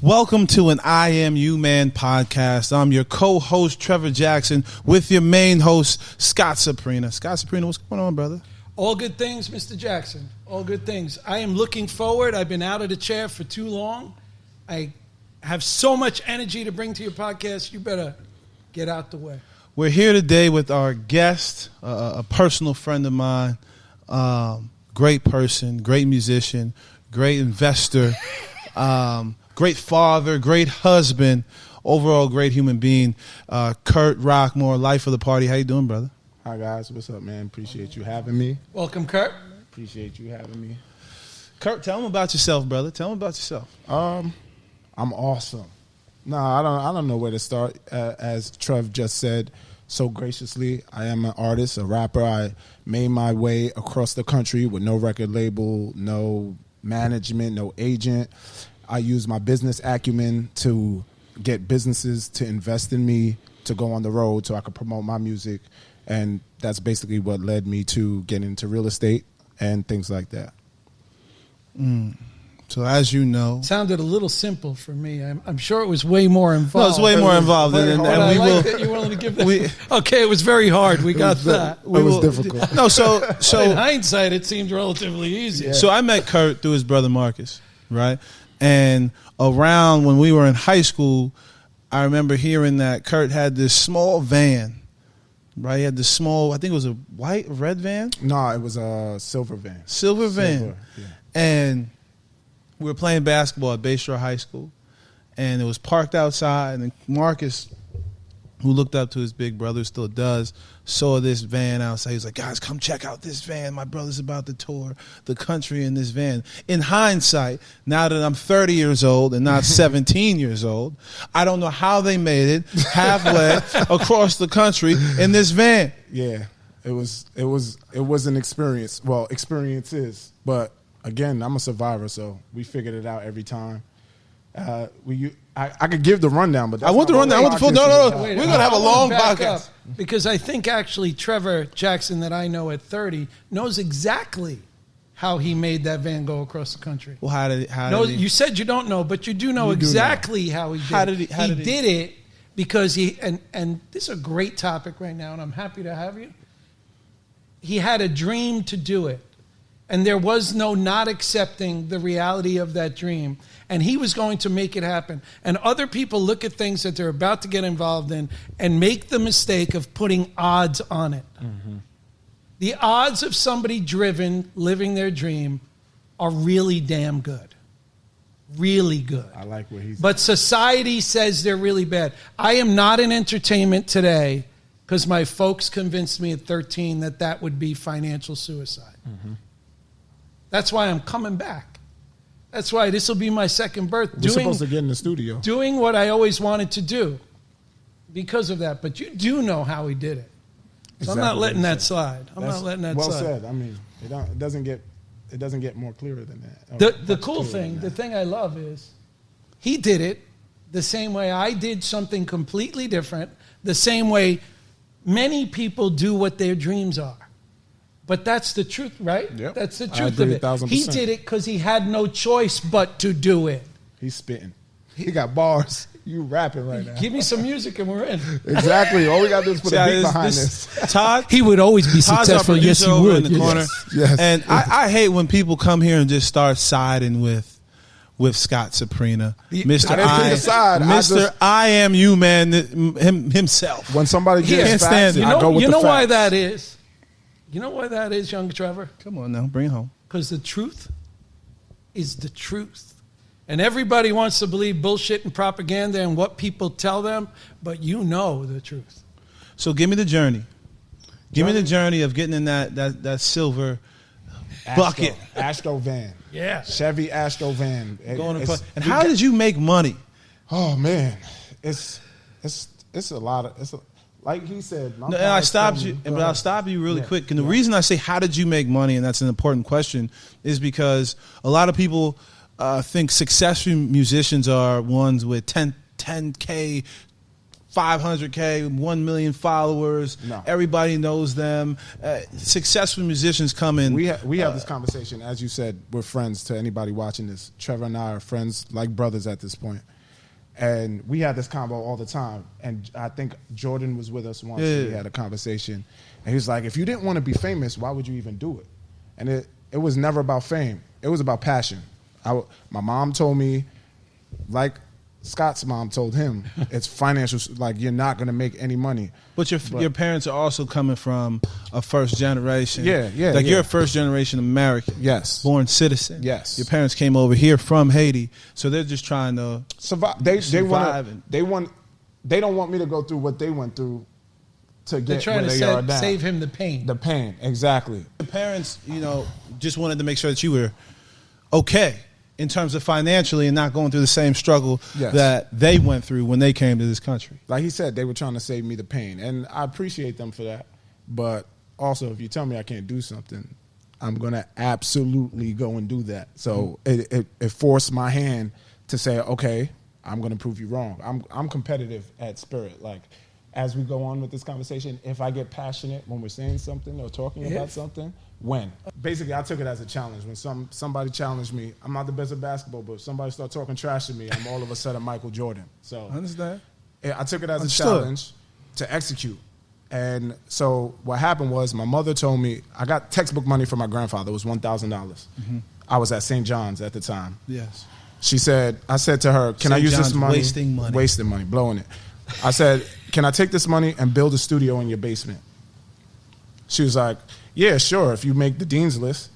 Welcome to an I M Youman podcast. I'm your co-host, Trevor Jackson, with your main host, Scott Suprina. Scott Suprina, what's going on, brother? All good things, Mr. Jackson. All good things. I am looking forward. I've been out of the chair for too long. I have so much energy to bring to your podcast. You better get out the way. We're here today with our guest, a personal friend of mine, great person, great musician, great investor, great father, great husband, overall great human being, Kurt Rockmore, life of the party. How you doing, brother? Hi, guys. What's up, man? Appreciate you having me. Welcome, Kurt. Appreciate you having me. Kurt, tell them about yourself, brother. Tell them about yourself. I'm awesome. No, I don't know where to start. As Trev just said so graciously, I am an artist, a rapper. I made my way across the country with no record label, no management, no agent. I use my business acumen to get businesses to invest in me, to go on the road so I could promote my music. And that's basically what led me to get into real estate and things like that. So as you know... Sounded a little simple for me. I'm sure it was way more involved. No, it's way more involved. And I like that you're willing to give that. Okay, it was very hard. We got that. It was difficult. No, so in hindsight, it seemed relatively easy. Yeah. So I met Kurt through his brother Marcus, right? And around when we were in high school, I remember hearing that Kurt had this small van, right? He had this small, I think it was a red van? No, it was a silver van. Silver van. Silver, yeah. And we were playing basketball at Bayshore High School, and it was parked outside, and Marcus, who looked up to his big brother, still does, saw this van outside. He was like, guys, come check out this van. My brother's about to tour the country in this van. In hindsight, now that I'm 30 years old and not 17 years old, I don't know how they made it halfway across the country in this van. Yeah, it was an experience. Well, experiences, but again, I'm a survivor, so we figured it out every time. I could give the rundown, but that's I want the rundown. I want the full. No. We're gonna have a long podcast because I think actually Trevor Jackson that I know at 30 knows exactly how he made that van go across the country. Well, how did he? You said you don't know, but you do know exactly how he did it. He did it because he and this is a great topic right now, and I'm happy to have you. He had a dream to do it, and there was no not accepting the reality of that dream. And he was going to make it happen. And other people look at things that they're about to get involved in and make the mistake of putting odds on it. Mm-hmm. The odds of somebody driven, living their dream, are really damn good. Really good. I like what he's... But society says they're really bad. I am not in entertainment today because my folks convinced me at 13 that would be financial suicide. Mm-hmm. That's why I'm coming back. That's why this will be my second birth. We're supposed to get in the studio. Doing what I always wanted to do because of that. But you do know how he did it. So exactly. I'm not letting that slide. I'm not letting that slide. Well said. I mean, it doesn't get more clearer than that. The cool thing, the thing I love is he did it the same way I did something completely different, the same way many people do what their dreams are. But that's the truth, right? Yep. That's the truth of it. 1,000%. He did it because he had no choice but to do it. He's spitting. He got bars. You rapping right now. Give me some music and we're in. Exactly. All we got to do is put a beat behind this. Todd, he would always be successful. Yes, he would. In the corner. Yes. And I hate when people come here and just start siding with Scott Suprina, Mr. I M Youman himself. When somebody gets facts, I go with the facts. You know why that is? You know why that is, young Trevor? Come on now, bring it home. Because the truth is the truth. And everybody wants to believe bullshit and propaganda and what people tell them, but you know the truth. So give me the journey. Give me the journey of getting in that silver bucket. Astro van. Yeah. Chevy Astro van. And how did you make money? Oh, man. It's a lot of... Like he said, I'll stop you really quick. And the reason I say, how did you make money, and that's an important question, is because a lot of people think successful musicians are ones with 10 10K, 500K, 1 million followers. No. Everybody knows them. Successful musicians come in. We have this conversation. As you said, we're friends to anybody watching this. Trevor and I are friends like brothers at this point. And we had this convo all the time. And I think Jordan was with us once. Yeah. We had a conversation. And he was like, if you didn't want to be famous, why would you even do it? And it was never about fame. It was about passion. My mom told me, like Scott's mom told him, it's financial, like you're not going to make any money. But your parents are also coming from a first generation. Yeah. You're a first generation American. Yes. Born citizen. Yes. Your parents came over here from Haiti, so they're just trying to survive. They don't want me to go through what they went through to get where they are now. Save him the pain. The pain, exactly. The parents, just wanted to make sure that you were okay in terms of financially and not going through the same struggle that they went through when they came to this country. Like he said, they were trying to save me the pain. And I appreciate them for that. But also, if you tell me I can't do something, I'm going to absolutely go and do that. So it forced my hand to say, okay, I'm going to prove you wrong. I'm competitive at spirit. Like, as we go on with this conversation, if I get passionate when we're saying something or talking about something, when? Basically, I took it as a challenge. When somebody challenged me, I'm not the best at basketball, but if somebody start talking trash to me, I'm all of a sudden Michael Jordan. So I understand. I took it as a challenge to execute. And so what happened was my mother told me, I got textbook money from my grandfather. It was $1,000. Mm-hmm. I was at St. John's at the time. Yes. I said to her, can I use this money? Wasting money, blowing it. I said, can I take this money and build a studio in your basement? She was like, yeah, sure, if you make the dean's list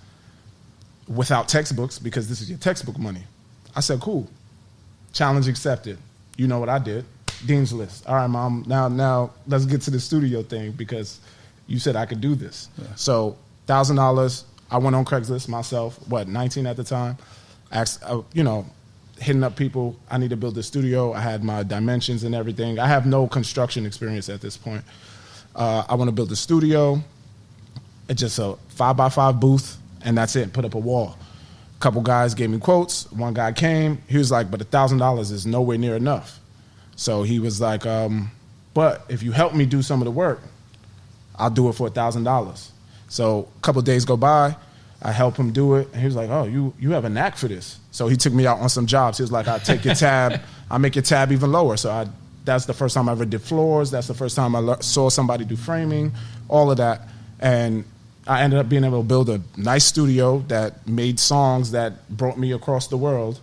without textbooks, because this is your textbook money. I said, cool. Challenge accepted. You know what I did. Dean's list. All right, Mom, now let's get to the studio thing because you said I could do this. Yeah. So $1,000, I went on Craigslist myself, 19 at the time, asked, hitting up people, I need to build a studio. I had my dimensions and everything. I have no construction experience at this point. I want to build a studio. It's just a 5x5 booth, and that's it. Put up a wall. A couple guys gave me quotes. One guy came. He was like, but $1,000 is nowhere near enough. So he was like, but if you help me do some of the work, I'll do it for $1,000. So a couple days go by. I help him do it. And he was like, oh, you have a knack for this. So he took me out on some jobs. He was like, I'll take your tab. I'll make your tab even lower. So that's the first time I ever did floors. That's the first time I saw somebody do framing, all of that. And I ended up being able to build a nice studio that made songs that brought me across the world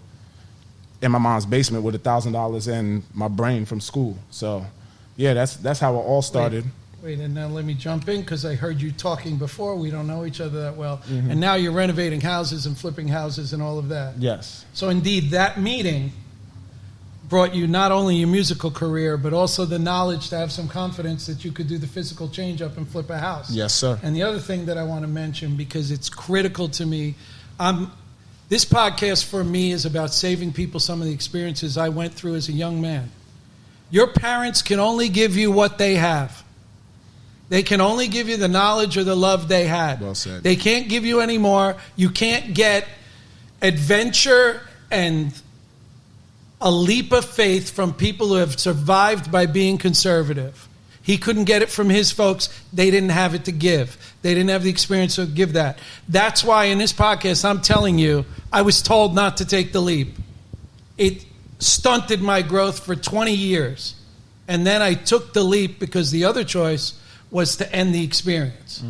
in my mom's basement with $1,000 in my brain from school. So, yeah, that's how it all started. Wait, and now let me jump in because I heard you talking before. We don't know each other that well. Mm-hmm. And now you're renovating houses and flipping houses and all of that. Yes. So, indeed, that meeting brought you not only your musical career, but also the knowledge to have some confidence that you could do the physical change-up and flip a house. Yes, sir. And the other thing that I want to mention, because it's critical to me, this podcast for me is about saving people some of the experiences I went through as a young man. Your parents can only give you what they have. They can only give you the knowledge or the love they had. Well said. They can't give you any more. You can't get adventure and a leap of faith from people who have survived by being conservative. He couldn't get it from his folks. They didn't have it to give. They didn't have the experience to give that. That's why in this podcast, I'm telling you, I was told not to take the leap. It stunted my growth for 20 years. And then I took the leap because the other choice was to end the experience.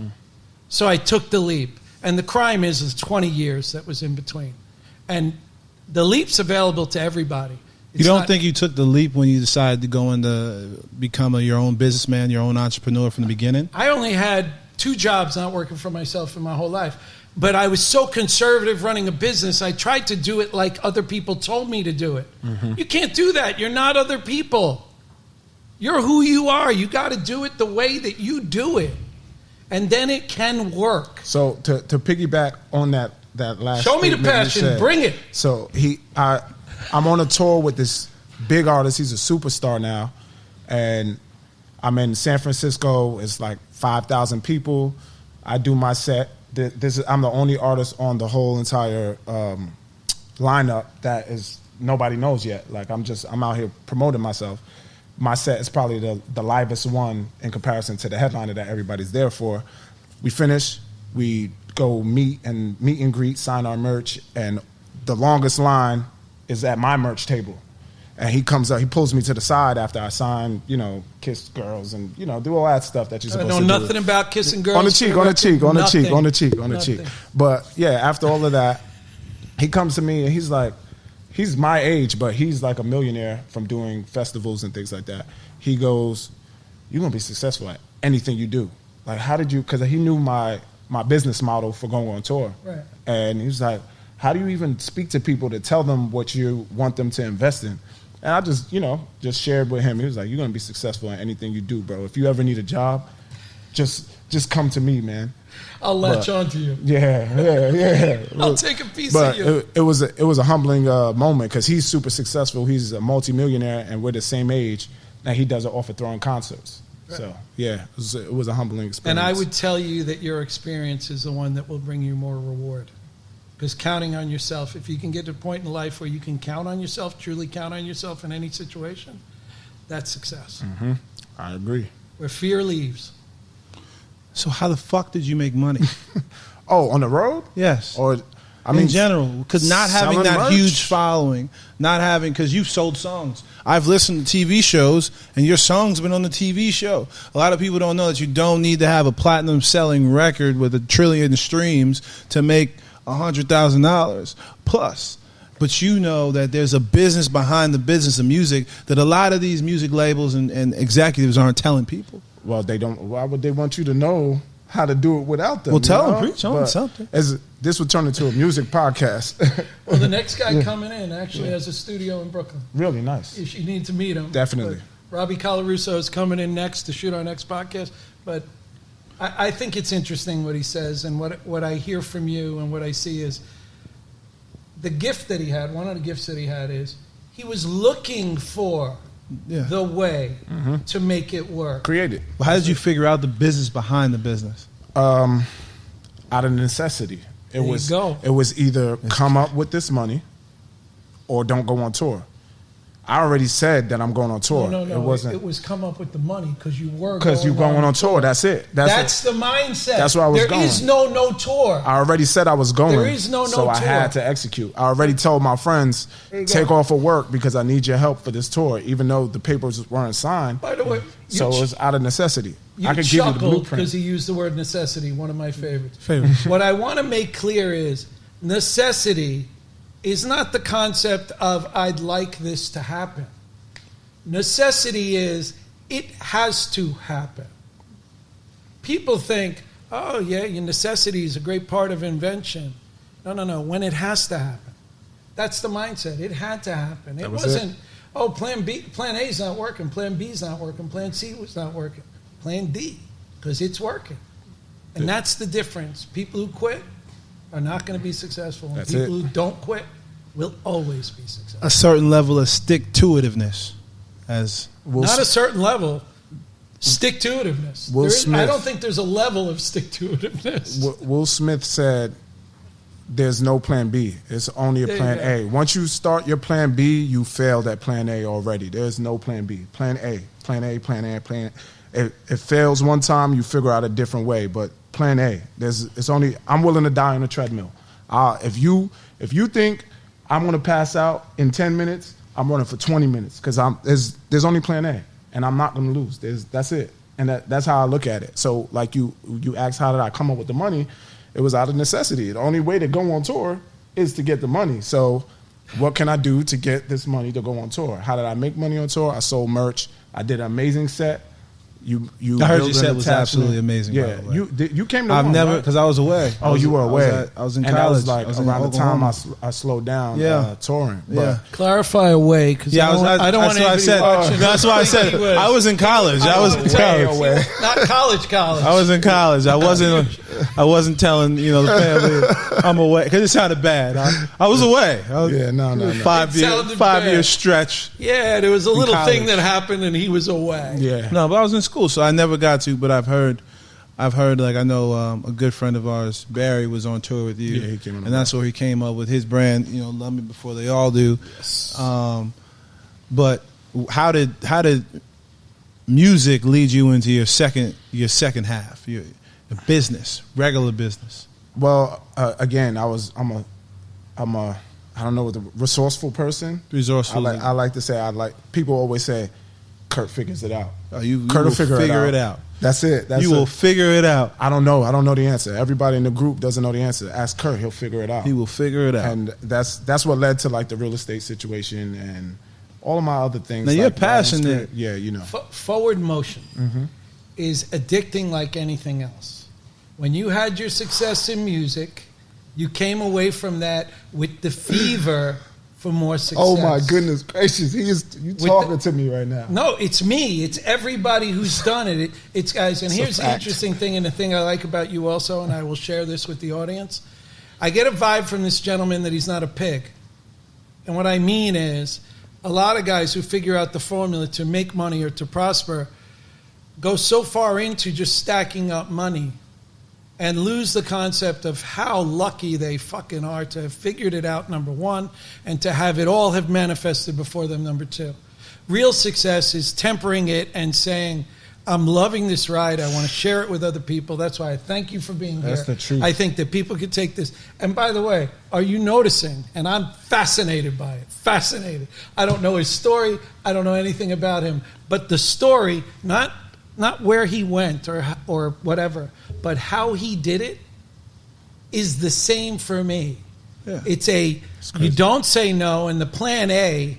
So I took the leap. And the crime is 20 years that was in between. And the leap's available to everybody. You don't think you took the leap when you decided to go into become your own businessman, your own entrepreneur from the beginning? I only had 2 jobs not working for myself in my whole life. But I was so conservative running a business, I tried to do it like other people told me to do it. Mm-hmm. You can't do that. You're not other people. You're who you are. You got to do it the way that you do it. And then it can work. So to piggyback on that last show me the passion. Bring it. So I'm on a tour with this big artist. He's a superstar now. And I'm in San Francisco. It's like 5,000 people. I do my set. I'm the only artist on the whole entire lineup that is nobody knows yet. Like I'm out here promoting myself. My set is probably the livest one in comparison to the headliner that everybody's there for. We finish, we go meet and greet, sign our merch, and the longest line is at my merch table. And he comes up, he pulls me to the side after I sign, kiss girls and, do all that stuff that you're supposed to do. I know nothing about kissing girls. On the cheek. But yeah, after all of that, he comes to me and he's like, he's my age, but he's like a millionaire from doing festivals and things like that. He goes, you're going to be successful at anything you do. Like, how did you, because he knew my business model for going on tour. Right. And he was like, how do you even speak to people to tell them what you want them to invest in? And I just, just shared with him. He was like, you're going to be successful in anything you do, bro. If you ever need a job, just come to me, man. I'll latch on to you. Yeah. I'll take a piece of you. It was a humbling moment because he's super successful. He's a multimillionaire, and we're the same age. And he does it off of throwing concerts. Right. So yeah, it was a humbling experience. And I would tell you that your experience is the one that will bring you more reward. Because counting on yourself, if you can get to a point in life where you can count on yourself, truly count on yourself in any situation, that's success. Mm-hmm. I agree. Where fear leaves. So how the fuck did you make money? Oh, on the road? Yes. Or in general, because not having that merch? huge following, because you've sold songs. I've listened to TV shows, and your song's been on the TV show. A lot of people don't know that you don't need to have a platinum selling record with 1 trillion streams to make $100,000 plus. But you know that there's a business behind the business of music that a lot of these music labels and executives aren't telling people. Well, they don't. Why would they want you to know how to do it without them? Well, tell them, preach on something. This would turn into a music podcast. Well, the next guy coming in actually has a studio in Brooklyn. Really nice. You need to meet him. Definitely. But Robbie Colarusso is coming in next to shoot our next podcast. But I think it's interesting what he says, and what I hear from you and what I see is the gift that he had. One of the gifts that he had is he was looking for the way to make it work. Create it. Well, how did you figure out the business behind the business? Out of necessity. It was either come up with this money or don't go on tour. I already said that I'm going on tour. No. It was come up with the money because you were going on tour. That's it. That's the mindset. That's where I was going. There is no tour. I already said I was going. There is no so tour. I had to execute. I already told my friends, take off of work because I need your help for this tour, even though the papers weren't signed. By the way, so it was out of necessity. You I could give you the blueprint because he used the word necessity. One of my favorites. What I want to make clear is necessity is not the concept of I'd like this to happen. Necessity is it has to happen. People think, oh yeah, your necessity is a great part of invention. No. When it has to happen. That's the mindset. It had to happen. It wasn't, plan A is not working, plan B is not working, plan C was not working, plan D, because it's working. And that's the difference. People who quit are not going to be successful. And people who don't quit will always be successful. A certain level of stick-to-itiveness. Not a certain level. Stick-to-itiveness. I don't think there's a level of stick-to-itiveness. Will Smith said, there's no plan B. It's only a plan A. Once you start your plan B, you failed at plan A already. There's no plan B. Plan A. If it fails one time, you figure out a different way. But plan A, I'm willing to die on a treadmill. If you think I'm going to pass out in 10 minutes, I'm running for 20 minutes because there's only plan A, and I'm not going to lose. That's it, and that's how I look at it. So, like you asked, how did I come up with the money? It was out of necessity. The only way to go on tour is to get the money. So, what can I do to get this money to go on tour? How did I make money on tour? I sold merch. I did an amazing set. I heard your set was absolutely amazing. Yeah, you came to I've one, never, because I was away. You were away. I was in and college. That was like around the time I slowed down touring. But Clarify away, because I don't want anybody watching. That's why I said I was in college. I was in college. Not college. I was in college. I wasn't telling the family I'm away because it sounded bad. I was away. No. 5 year stretch. Yeah, there was a little thing that happened and he was away. Yeah. No, but I was in school, so I never got to. But I've heard I've heard, like, I know a good friend of ours, Barry, was on tour with you. Yeah, he came on and that's where he came up with his brand, Love Me Before They All Do. Yes. But how did music lead you into your second half, your business, regular business? Well, again, I'm a I don't know what the resourceful person. Resourceful. I like to say people always say, Kurt figures it out. Kurt will figure it out. That's it. You will figure it out. I don't know the answer. Everybody in the group doesn't know the answer. Ask Kurt, he'll figure it out. He will figure it out. And that's what led to like the real estate situation and all of my other things. Now you're passionate. Yeah, Forward motion is addicting like anything else. When you had your success in music, you came away from that with the fever for more success. Oh my goodness gracious! You talking to me right now? No, it's me. It's everybody who's done it. It's guys. And here's the interesting thing, and the thing I like about you also, and I will share this with the audience. I get a vibe from this gentleman that he's not a pig, and what I mean is, a lot of guys who figure out the formula to make money or to prosper go so far into just stacking up money and lose the concept of how lucky they fucking are to have figured it out, number one, and to have it all have manifested before them, number two. Real success is tempering it and saying, I'm loving this ride. I want to share it with other people. That's why I thank you for being here. That's the truth. I think that people could take this. And by the way, are you noticing? And I'm fascinated by it. Fascinated. I don't know his story. I don't know anything about him. But the story, not where he went or whatever, but how he did it is the same for me. Yeah. It's you don't say no, and the plan A,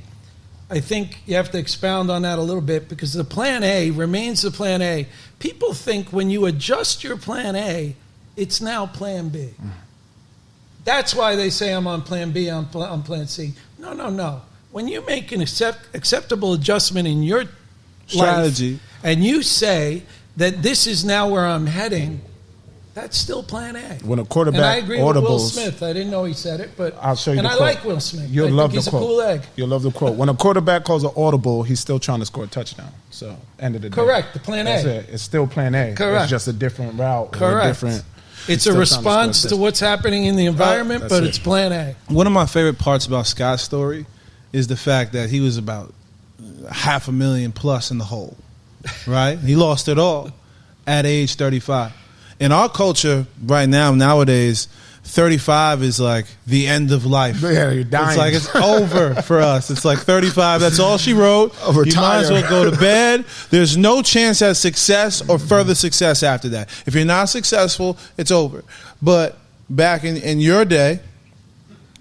I think you have to expound on that a little bit because the plan A remains the plan A. People think when you adjust your plan A, it's now plan B. That's why they say I'm on plan B, I'm on plan C. No. When you make an acceptable adjustment in your strategy, life, and you say that this is now where I'm heading, that's still plan A. When a quarterback and I agree with Will audibles, Smith. I didn't know he said it, but I'll show you. And the I quote. like Will Smith. You'll I love think the he's quote. a cool egg. You'll love the quote. When a quarterback calls an audible, he's still trying to score a touchdown. So end of the day, correct. The plan That's A. it. It's still plan A. Correct. It's just a different route. Correct. Or a different. It's a response to what's happening in the environment, but it's plan A. One of my favorite parts about Scott's story is the fact that he was about $500,000 plus in the hole, right? He lost it all at age 35. In our culture right now, nowadays, 35 is like the end of life. Yeah, you're dying. It's like it's over for us. It's like 35. That's all she wrote. You might as well go to bed. There's no chance at success or further success after that. If you're not successful, it's over. But back in your day,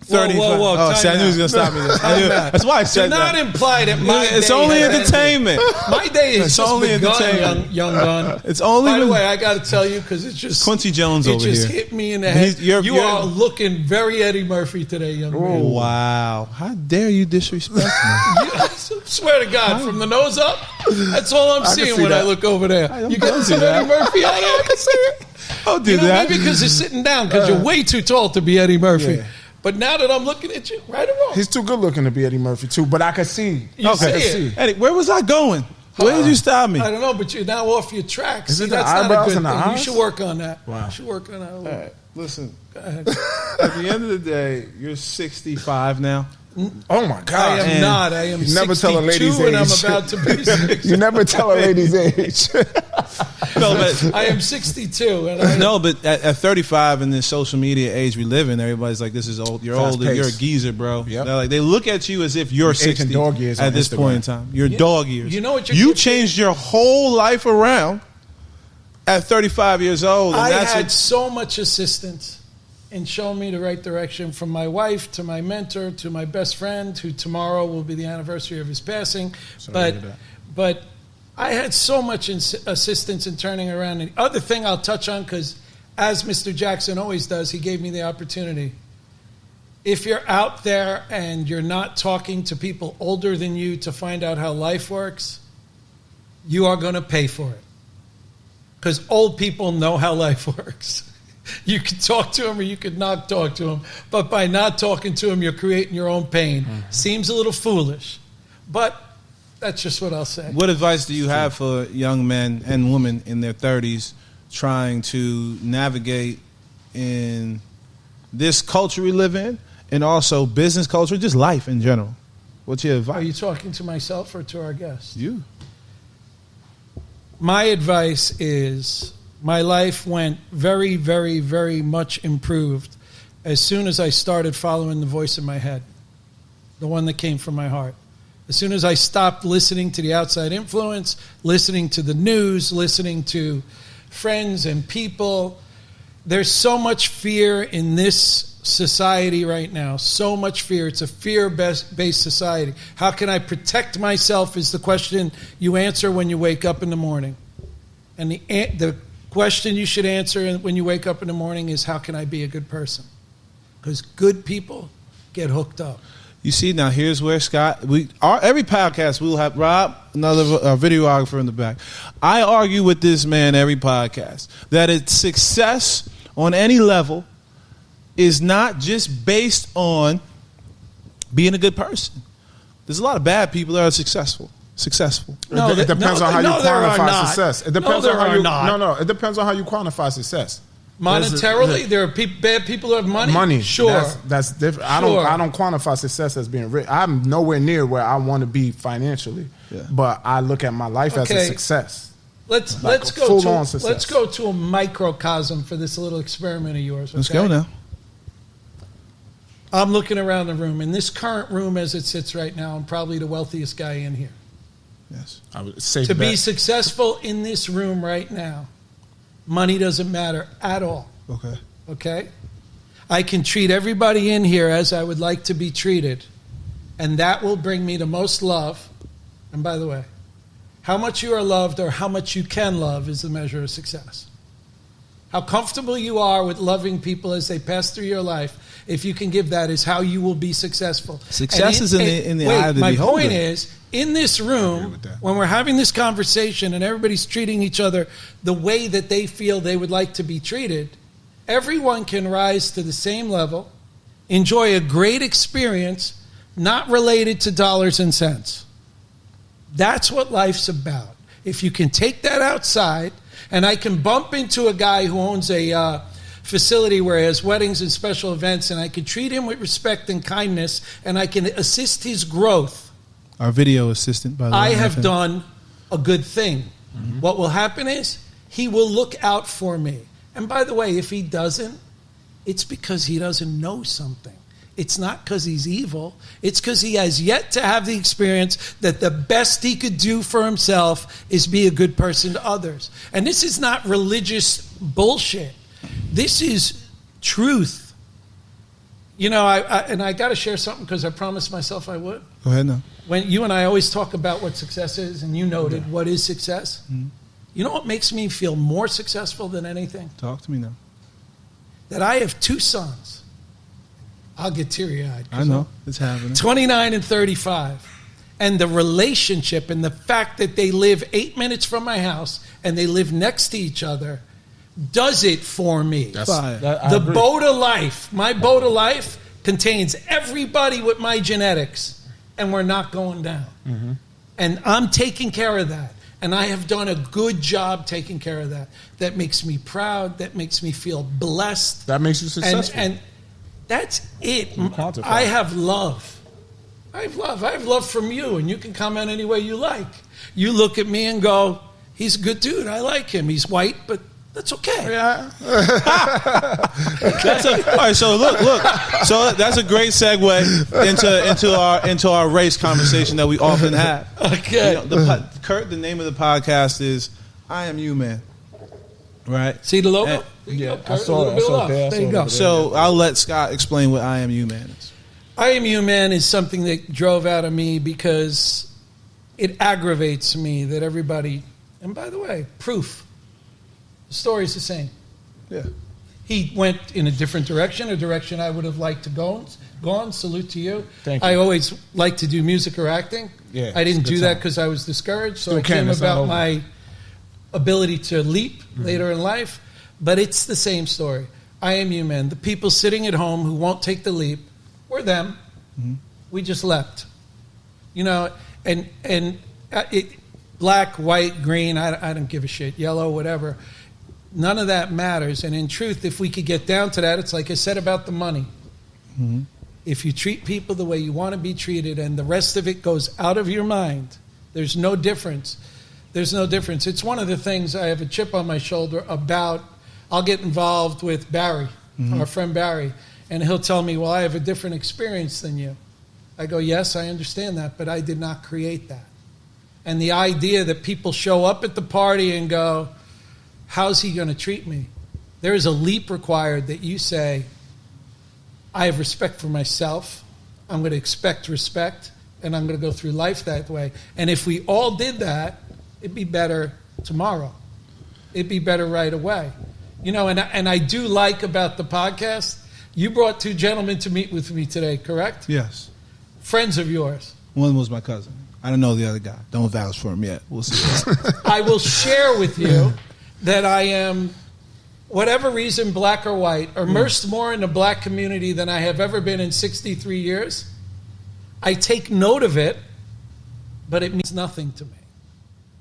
35. Whoa. Oh, see, I knew he was going to stop me. That's why I said that. Do not imply that my It's day only has entertainment. ended. My day is It's just only begun, entertainment. young gun. It's only. By the way, I got to tell you because it's just Quincy Jones over here. It just hit me in the head. You are looking very Eddie Murphy today, young man. Wow! How dare you disrespect me? I swear to God, from the nose up, that's all I'm seeing when I look over there. You got some Eddie Murphy on there? I can see it. Don't do that. Maybe because you're sitting down because you're way too tall to be Eddie Murphy. Yeah. But now that I'm looking at you, right or wrong? He's too good looking to be Eddie Murphy too, but I can see. You see it. Eddie, where was I going? Where did you stop me? I don't know, but you're now off your tracks. Is it the that's eyebrows not a good and the thing. eyes? You should work on that. Wow. You should work on that a little. All right, listen. Go ahead. At the end of the day, you're 65 now. Oh my God! I am not. I am 62 never tell a lady's and I'm age. about to be 60. You never tell a lady's age. No, but I am 62. And no, but at 35 in this social media age we live in, everybody's like, "This is old. You're Fast older. pace. You're a geezer, bro." Yep. They're like, they look at you as if you're 60 dog years at on this Instagram. point in time. You're dog years. You know what you changed your whole life around at 35 years old. And I that's had so much assistance in showing me the right direction, from my wife to my mentor to my best friend, who tomorrow will be the anniversary of his passing. But I had so much assistance in turning around. And the other thing I'll touch on, because as Mr. Jackson always does, he gave me the opportunity. If you're out there and you're not talking to people older than you to find out how life works, you are going to pay for it. Because old people know how life works. You can talk to him or you could not talk to him. But by not talking to him, you're creating your own pain. Mm-hmm. Seems a little foolish. But that's just what I'll say. What advice do you have for young men and women in their 30s trying to navigate in this culture we live in, and also business culture, just life in general? What's your advice? Are you talking to myself or to our guest? You. My advice is my life went very, very, very much improved as soon as I started following the voice in my head, the one that came from my heart. As soon as I stopped listening to the outside influence, listening to the news, listening to friends and people. There's so much fear in this society right now, so much fear. It's a fear-based society. How can I protect myself is the question you answer when you wake up in the morning. And the question you should answer when you wake up in the morning is, how can I be a good person? Because good people get hooked up. You see, now here's where Scott, every podcast we'll have Rob, another videographer in the back. I argue with this man every podcast that it's success on any level is not just based on being a good person. There's a lot of bad people that are successful. No, it depends on how you quantify success. It depends on how you it depends on how you quantify success. Monetarily, there are bad people who have money. Money, sure, that's different. Sure. I don't quantify success as being rich. I'm nowhere near where I want to be financially, but I look at my life as a success. Let's go to a microcosm for this little experiment of yours. Okay? Let's go now. I'm looking around the room. In this current room as it sits right now, I'm probably the wealthiest guy in here. Yes, I would say to be successful in this room right now, money doesn't matter at all. Okay? I can treat everybody in here as I would like to be treated, and that will bring me the most love. And by the way, how much you are loved or how much you can love is the measure of success. How comfortable you are with loving people as they pass through your life, if you can give that, is how you will be successful. Success is in the eye of the beholder. My point is, in this room, when we're having this conversation and everybody's treating each other the way that they feel they would like to be treated, everyone can rise to the same level, enjoy a great experience, not related to dollars and cents. That's what life's about. If you can take that outside, and I can bump into a guy who owns a facility where he has weddings and special events, and I can treat him with respect and kindness, and I can assist his growth. Our video assistant, by the way. I have done a good thing. Mm-hmm. What will happen is he will look out for me. And by the way, if he doesn't, it's because he doesn't know something. It's not because he's evil. It's because he has yet to have the experience that the best he could do for himself is be a good person to others. And this is not religious bullshit. This is truth. You know, I got to share something because I promised myself I would. Go ahead now. When you and I always talk about what success is, and you noted what is success. Mm-hmm. You know what makes me feel more successful than anything? Talk to me now. That I have two sons. I'll get teary-eyed. I know. It's happening. 29 and 35. And the relationship and the fact that they live 8 minutes from my house and they live next to each other does it for me. The boat of life, my boat of life contains everybody with my genetics, and we're not going down. Mm-hmm. And I'm taking care of that. And I have done a good job taking care of that. That makes me proud. That makes me feel blessed. That makes you successful. And that's it. I have love. I have love from you, and you can comment any way you like. You look at me and go, he's a good dude. I like him. He's white, but that's okay. Yeah. All right, so look. So that's a great segue into our race conversation that we often have. Okay. You know, Kurt, the name of the podcast is I Am Youman. Right? See the logo? Yeah, I saw it. There you go. So I'll let Scott explain what I Am Youman is. I Am Youman is something that drove out of me because it aggravates me that everybody, and by the way, proof. The story's the same. Yeah. He went in a different direction, a direction I would have liked to gone. Salute to you. Thank you. I always liked to do music or acting. Yeah, I didn't do that because I was discouraged, so it came about my ability to leap later in life. But it's the same story. I Am Youman. The people sitting at home who won't take the leap, we're them. Mm-hmm. We just leapt. You know, and black, white, green, I don't give a shit, yellow, whatever. none of that matters. And in truth, if we could get down to that, it's like I said about the money. Mm-hmm. If you treat people the way you want to be treated and the rest of it goes out of your mind, there's no difference. There's no difference. It's one of the things I have a chip on my shoulder about. I'll get involved with Barry, our friend Barry, and he'll tell me, well, I have a different experience than you. I go, yes, I understand that, but I did not create that. And the idea that people show up at the party and go, how's he going to treat me? There is a leap required that you say, I have respect for myself, I'm going to expect respect, and I'm going to go through life that way. And if we all did that, it'd be better tomorrow. It'd be better right away. You know, and I do like about the podcast, you brought two gentlemen to meet with me today, correct? Yes. Friends of yours. One was my cousin. I don't know the other guy. Don't vouch for him yet. We'll see. I will share with you that I am, whatever reason, black or white, immersed more in the black community than I have ever been in 63 years. I take note of it, but it means nothing to me.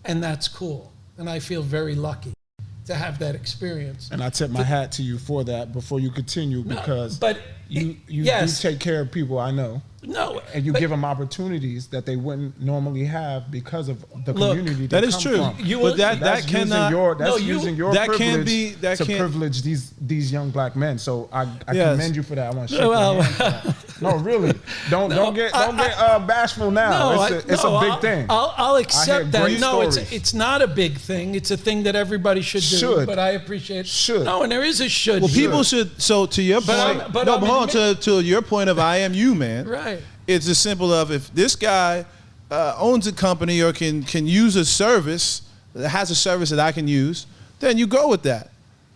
And that's cool. And I feel very lucky to have that experience. And I tip my hat to you for that before you continue, because you yes. do take care of people, I know. No, and you give them opportunities that they wouldn't normally have because of the community that is true. But that cannot. Using your privilege to privilege these young black men. So I commend you for that. I want to shake your hand for that. No, really, don't get bashful now. It's a big thing. I'll accept that. No, it's not a big thing. It's a thing that everybody should do. But I appreciate. No, and there is a should. Well, people should. So to your point, but hold on to your point of I Am Youman. Right. It's as simple of, if this guy owns a company or can use a service, has a service that I can use, then you go with that.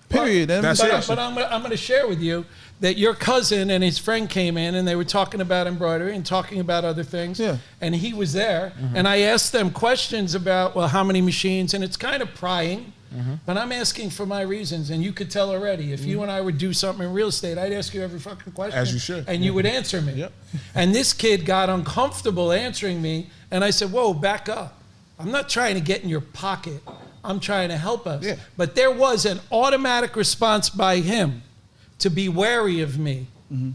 Period. But I'm going to share with you that your cousin and his friend came in and they were talking about embroidery and talking about other things. Yeah. And he was there. Mm-hmm. And I asked them questions about, well, how many machines? And it's kind of prying. Mm-hmm. But I'm asking for my reasons, and you could tell already. If you and I would do something in real estate, I'd ask you every fucking question. As you should. And you would answer me. Yep. And this kid got uncomfortable answering me, and I said, whoa, back up. I'm not trying to get in your pocket. I'm trying to help us. Yeah. But there was an automatic response by him to be wary of me,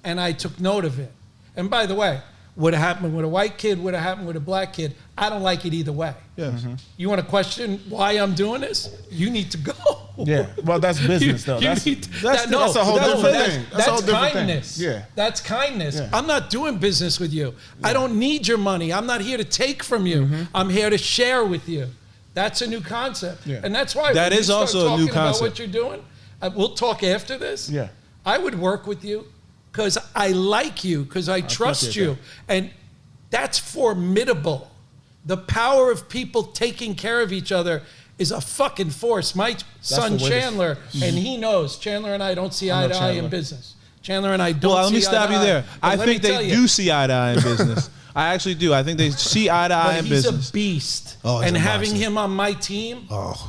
and I took note of it. And by the way, would have happened with a white kid, would have happened with a black kid. I don't like it either way. Yes. Mm-hmm. You want to question why I'm doing this? You need to go. Yeah, well, that's business, though. That's a whole different thing. That's kindness. Yeah. That's kindness. Yeah. I'm not doing business with you. Yeah. I don't need your money. I'm not here to take from you. Mm-hmm. I'm here to share with you. That's a new concept. Yeah. And that's why that is also a new concept. About what you're doing, we'll talk after this. Yeah. I would work with you because I like you, because I trust you. And that's formidable. The power of people taking care of each other is a fucking force. My son Chandler, and he knows, Chandler and I don't see eye to eye in business. Chandler and I don't see eye to eye. Well, let me stop you there. I think they do see eye to eye in business. I actually do. I think they see eye to eye in business. He's a beast. Oh, and having him on my team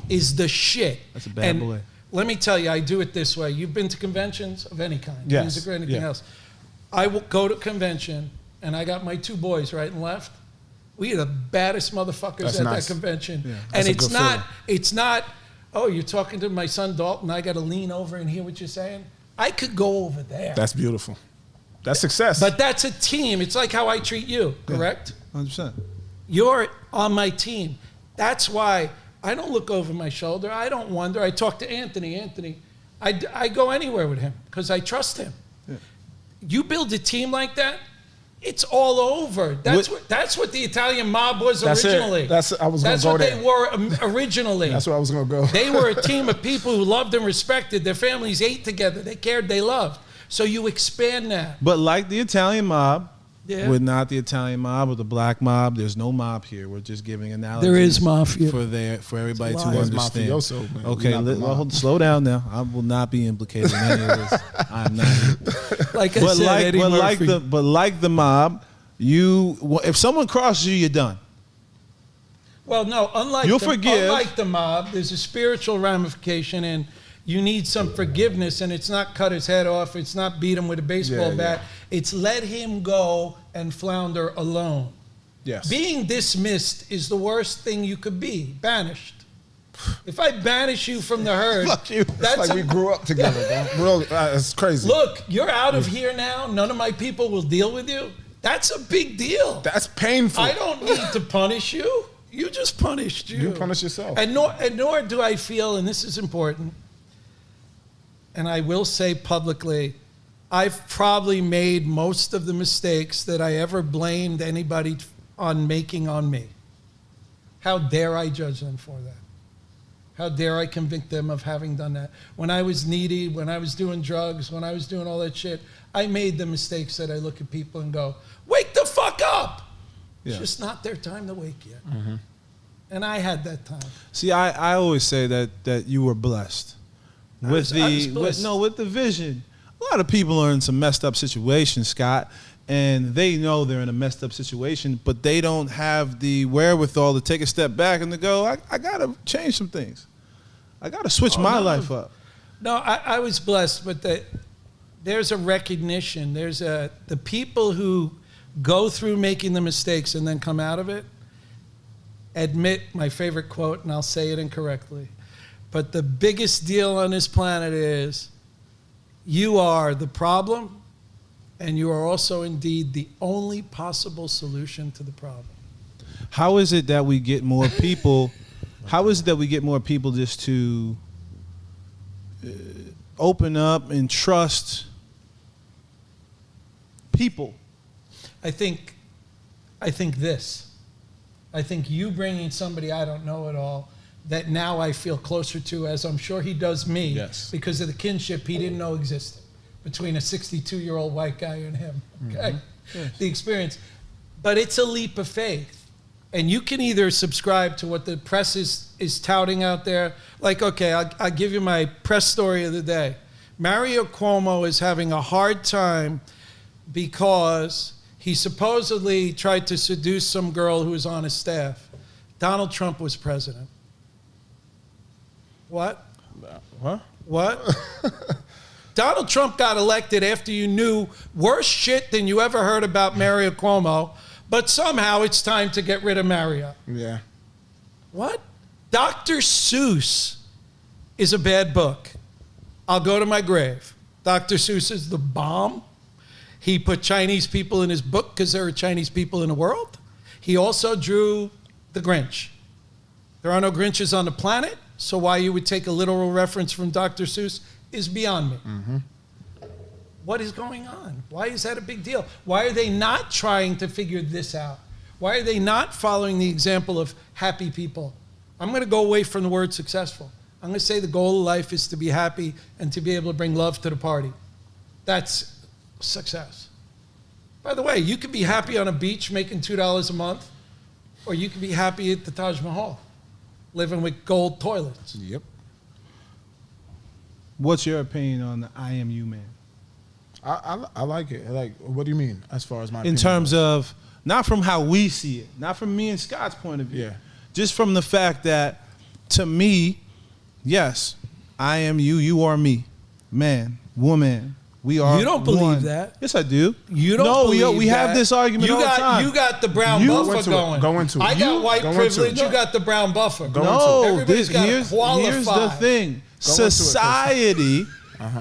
is the shit. That's a bad boy. Let me tell you, I do it this way. You've been to conventions of any kind, yes. music or anything else. I will go to convention, and I got my two boys right and left. We are the baddest motherfuckers that convention. Yeah. And it's not, oh, you're talking to my son Dalton, I got to lean over and hear what you're saying. I could go over there. That's beautiful. That's success. But that's a team. It's like how I treat you, correct? 100%. You're on my team. That's why I don't look over my shoulder. I don't wonder. I talk to Anthony. I go anywhere with him because I trust him. Yeah. You build a team like that, it's all over. That's what the Italian mob was originally. That's what they were originally. That's where I was going to go. They were a team of people who loved and respected. Their families ate together. They cared. They loved. So you expand that. But like the Italian mob, we're not the Italian mob or the black mob. There's no mob here. We're just giving analogies. There is mafia for everybody to understand. Mafioso, man. Okay, slow down now. I will not be implicated in any of this. I'm not. Like I said, Eddie Murphy. But like the mob, if someone crosses you, you're done. Well, no. Unlike the mob, there's a spiritual ramification, and you need some forgiveness, and it's not cut his head off. It's not beat him with a baseball bat. It's let him go and flounder alone. Yes. Being dismissed is the worst thing you could be. Banished. If I banish you from the herd, Fuck you. That's like we grew up together, bro. It's crazy. Look, you're out of here now. None of my people will deal with you. That's a big deal. That's painful. I don't need to punish you. You just punished you. You punish yourself. And nor do I feel, and this is important, and I will say publicly, I've probably made most of the mistakes that I ever blamed anybody on making on me. How dare I judge them for that? How dare I convict them of having done that? When I was needy, when I was doing drugs, when I was doing all that shit, I made the mistakes that I look at people and go, wake the fuck up. Yeah. It's just not their time to wake yet. Mm-hmm. And I had that time. See, I always say that you were blessed. With the vision. A lot of people are in some messed up situations, Scott, and they know they're in a messed up situation, but they don't have the wherewithal to take a step back and to go, I got to change some things. I got to switch my life up. No, I was blessed, but there's a recognition. There's the people who go through making the mistakes and then come out of it, admit my favorite quote, and I'll say it incorrectly, but the biggest deal on this planet is you are the problem, and you are also indeed the only possible solution to the problem. How is it that we get more people? How is it that we get more people just to open up and trust people? I think this. I think you bringing somebody I don't know at all that now I feel closer to, as I'm sure he does me, yes, because of the kinship he didn't know existed between a 62-year-old white guy and him. Okay, mm-hmm. Yes. The experience, but it's a leap of faith, and you can either subscribe to what the press is touting out there. Like, okay, I'll give you my press story of the day. Mario Cuomo is having a hard time because he supposedly tried to seduce some girl who was on his staff. Donald Trump was president. What? What? Donald Trump got elected after you knew worse shit than you ever heard about Mario Cuomo, but somehow it's time to get rid of Mario. Yeah. What? Dr. Seuss is a bad book. I'll go to my grave. Dr. Seuss is the bomb. He put Chinese people in his book because there are Chinese people in the world. He also drew the Grinch. There are no Grinches on the planet, so why you would take a literal reference from Dr. Seuss is beyond me. Mm-hmm. What is going on? Why is that a big deal? Why are they not trying to figure this out? Why are they not following the example of happy people? I'm going to go away from the word successful. I'm going to say the goal of life is to be happy and to be able to bring love to the party. That's success. By the way, you could be happy on a beach making $2 a month, or you could be happy at the Taj Mahal, living with gold toilets. Yep. What's your opinion on the I Am Youman? I like it. Like, what do you mean as far as my opinion? In terms of, not from how we see it, not from me and Scott's point of view, just from the fact that, to me, yes, I am you, you are me, man, woman. We are. You don't believe that? Yes, I do. You don't believe that? We have this argument all the time. You got the brown buffer going. Go into it. I got white privilege. You got the brown buffer. Everybody's got to qualify. Here's the thing.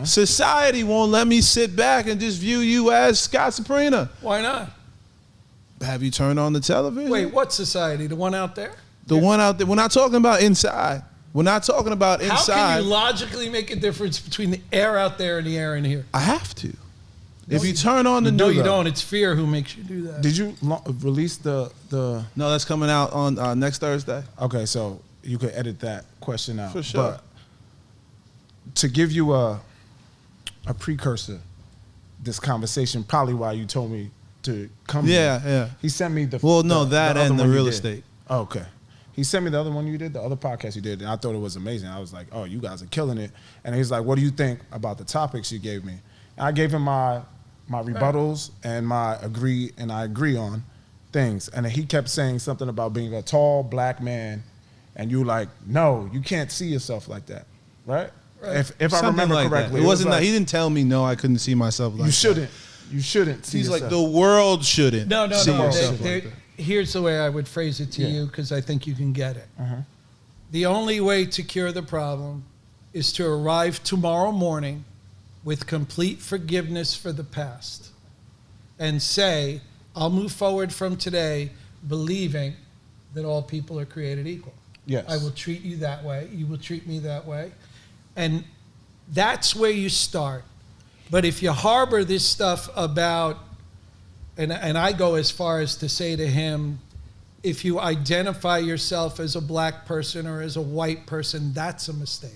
Society won't let me sit back and just view you as Scott Suprina. Why not? Have you turned on the television? Wait, what society? The one out there? The one out there. We're not talking about inside. We're not talking about inside. How can you logically make a difference between the air out there and the air in here? I have to. If you turn on the No, you don't. It's fear who makes you do that. Did you release the? No, that's coming out on next Thursday. Okay, so you could edit that question out. For sure. But to give you a precursor, this conversation, probably why you told me to come here. Yeah. He sent me that and the real estate. Oh, okay. He sent me the other one you did, the other podcast you did, and I thought it was amazing. I was like, oh, you guys are killing it. And he's like, what do you think about the topics you gave me? And I gave him my rebuttals and I agree on things. And he kept saying something about being a tall black man, and you like, no, you can't see yourself like that, right? If I remember like correctly. It wasn't like, he didn't tell me, no, I couldn't see myself like that. You shouldn't see yourself. He's like, the world shouldn't see yourself like that. Here's the way I would phrase it to you, because I think you can get it. The only way to cure the problem is to arrive tomorrow morning with complete forgiveness for the past and say, I'll move forward from today believing that all people are created equal. Yes. I will treat you that way. You will treat me that way. And that's where you start. But if you harbor this stuff about, and I go as far as to say to him, if you identify yourself as a black person or as a white person, that's a mistake.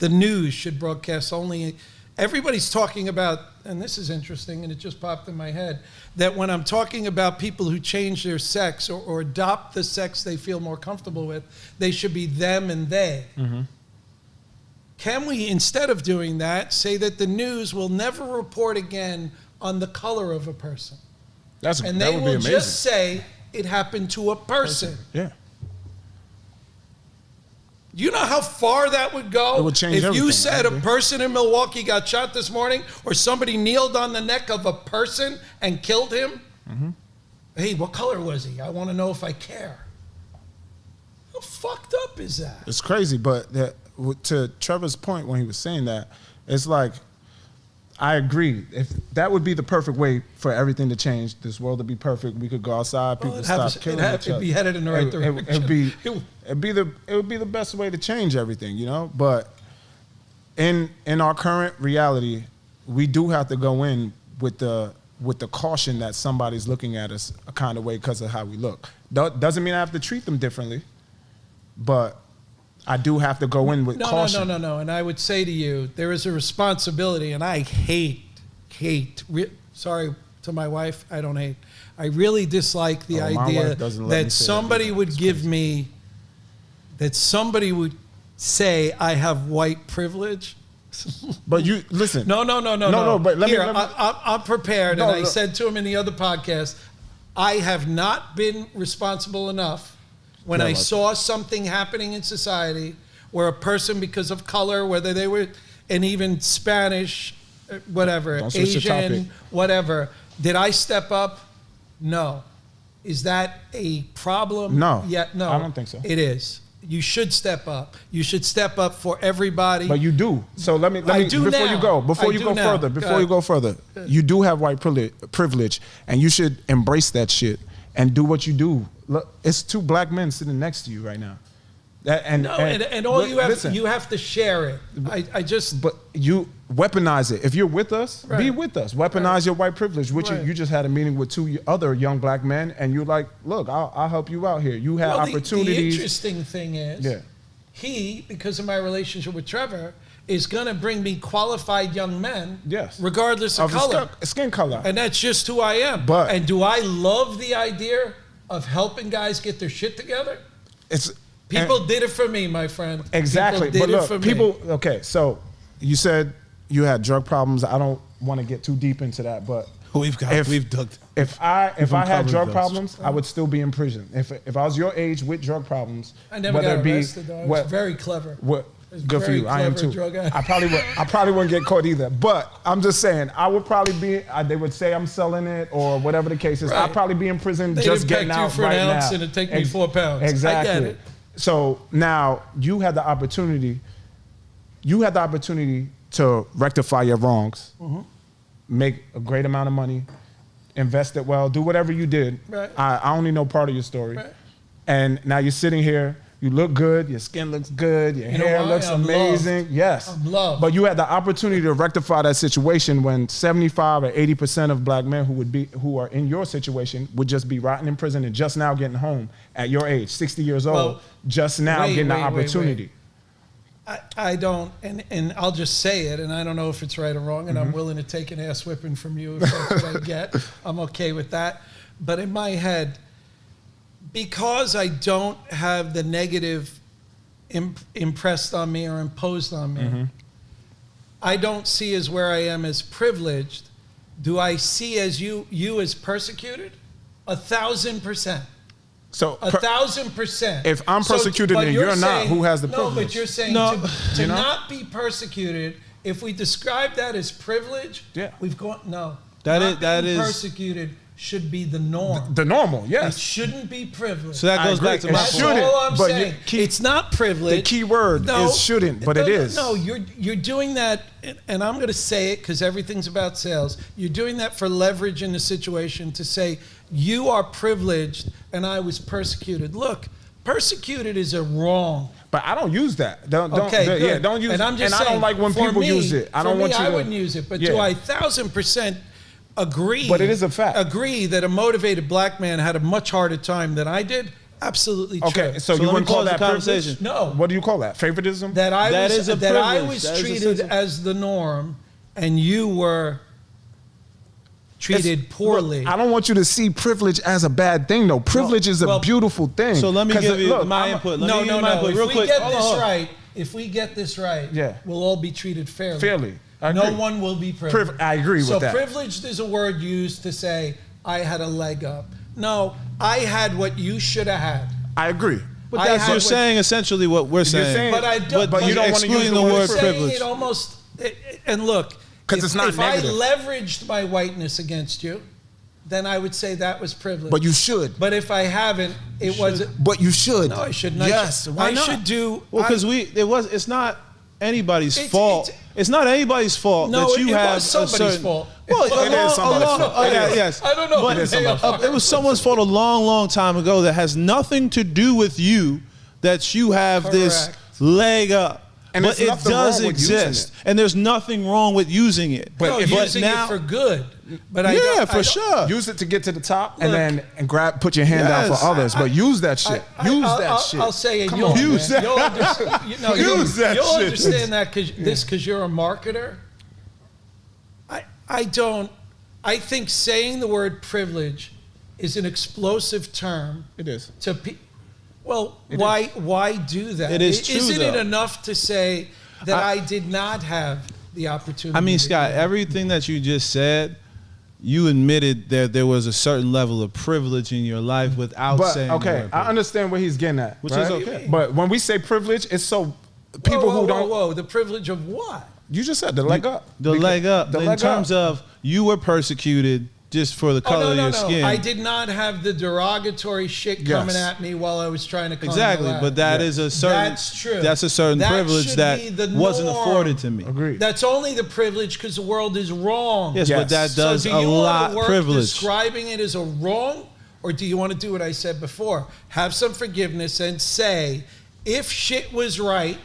The news should broadcast only, everybody's talking about, and this is interesting and it just popped in my head, that when I'm talking about people who change their sex or adopt the sex they feel more comfortable with, they should be them and they. Mm-hmm. Can we, instead of doing that, say that the news will never report again on the color of a person? And they will just say it happened to a person. Yeah. You know how far that would go? It would change everything. If you said a agree. person in Milwaukee got shot this morning, or somebody kneeled on the neck of a person and killed him, mm-hmm. Hey, what color was he? I want to know if I care. How fucked up is that? It's crazy, but to Trevor's point when he was saying that, it's like, I agree. If that would be the perfect way for everything to change, this world to be perfect, we could go outside, people stop killing each other. It'd be headed in the right direction. It would be the best way to change everything, you know. But in our current reality, we do have to go in with the caution that somebody's looking at us a kind of way because of how we look. Doesn't mean I have to treat them differently, but I do have to go in with caution. No. And I would say to you, there is a responsibility, and I hate. Sorry to my wife, I don't hate. I really dislike the idea that somebody would give me, that somebody would say I have white privilege. But you listen. No. But let me. I'm prepared, and I said to him in the other podcast, I have not been responsible enough. When I saw something happening in society where a person, because of color, whether they were, and even Spanish, whatever, Asian, whatever, did I step up? No. Is that a problem? No. No. I don't think so. It is. You should step up. You should step up for everybody. But you do. So let me before you go further, you do have white privilege, and you should embrace that shit and do what you do. Look, it's two black men sitting next to you right now. And all you have, listen, you have to share it. But you weaponize it. If you're with us, be with us. Weaponize your white privilege. Which you just had a meeting with two other young black men, and you're like, look, I'll help you out here. You have opportunities. The interesting thing is, he, because of my relationship with Trevor, is going to bring me qualified young men, regardless of color, skin color, and that's just who I am. And do I love the idea of helping guys get their shit together? People did it for me, my friend. Exactly. Okay, so you said you had drug problems. I don't want to get too deep into that, but if I had drug problems, I would still be in prison. If I was your age with drug problems, I never got arrested, though. I was very clever. Good for you. I am too. I probably wouldn't get caught either. But I'm just saying, I would probably be. They would say I'm selling it or whatever the case is. I'd probably be in prison just getting out right now. They didn't peg you for an ounce and it'd take me 4 pounds. Exactly. I get it. So now you had the opportunity. You had the opportunity to rectify your wrongs, make a great amount of money, invest it well, do whatever you did. Right. I only know part of your story, and now you're sitting here. You look good. Your skin looks good. Your hair looks amazing. Loved. Yes. I'm loved. But you had the opportunity to rectify that situation when 75 or 80% of black men who are in your situation would just be rotting in prison and just now getting home at your age, 60 years old, just now getting the opportunity. I don't, and I'll just say it, and I don't know if it's right or wrong, and I'm willing to take an ass whipping from you if that's what I get. I'm okay with that. But in my head, because I don't have the negative impressed on me or imposed on me, I don't see as where I am as privileged. Do I see as you as persecuted? 1,000%. So 1,000%. If I'm persecuted and you're not, who has the privilege? No, but you're saying to not be persecuted. If we describe that as privilege, we've gone that is persecuted. should be the norm. The normal, yes. It shouldn't be privilege. So that goes back to my That's point. all I'm saying. It's not privilege. The key word is shouldn't, but it is. No, you're doing that, and I'm going to say it because everything's about sales. You're doing that for leverage in the situation to say, you are privileged and I was persecuted. Look, persecuted is a wrong. But I don't use that. Don't use and I'm just saying, I don't like when people use it. I don't want you to. I wouldn't use it, but do I 1,000% agree? But it is a fact. Agree that a motivated black man had a much harder time than I did? Absolutely true. Okay, so you wouldn't call that conversation? privilege? No. What do you call that? Favoritism? That I was treated as the norm, and you were treated poorly. Look, I don't want you to see privilege as a bad thing, though. Privilege is a beautiful thing. So let me give you my input. No. If we get this right, we'll all be treated fairly. No one will be privileged. I agree with that. So privileged is a word used to say, I had a leg up. No, I had what you should have had. I agree. But you're saying essentially what we're saying. But I don't. But you don't want to use the word privilege. It almost, and look, because it's not negative. If I leveraged my whiteness against you, then I would say that was privilege. But you should. But if I haven't, it wasn't. But you should. No, I shouldn't. Yes. Why not? I should do. Well, because it's not anybody's fault. It's not anybody's fault that you have was somebody's fault. Well, it is somebody's fault. Yes. I don't know. But it was someone's fault a long, long time ago that has nothing to do with you that you have this leg up. But it does exist, and there's nothing wrong with using it. But using it for good. But for sure. Use it to get to the top, and put your hand out for others. But use that shit. Use that shit. I'll say it. You'll understand that because you're a marketer. I think saying the word privilege is an explosive term. It is. Why do that? It is true, Isn't it though. enough to say that I did not have the opportunity? I mean, Scott, everything that you just said, you admitted that there was a certain level of privilege in your life without saying. Okay, I understand where he's getting at, which is okay. But when we say privilege, it's so people who don't. Whoa, the privilege of what? You just said the leg up. Leg up. In terms of you were persecuted just for the color of your skin. I did not have the derogatory shit coming at me while I was trying to climb the ladder. But that is a certain. That's true. That's a certain privilege that wasn't afforded to me. Agreed. That's only the privilege because the world is wrong. Yes, but that does so a lot of privilege. Describing it as a wrong, or do you want to do what I said before? Have some forgiveness and say, if shit was right,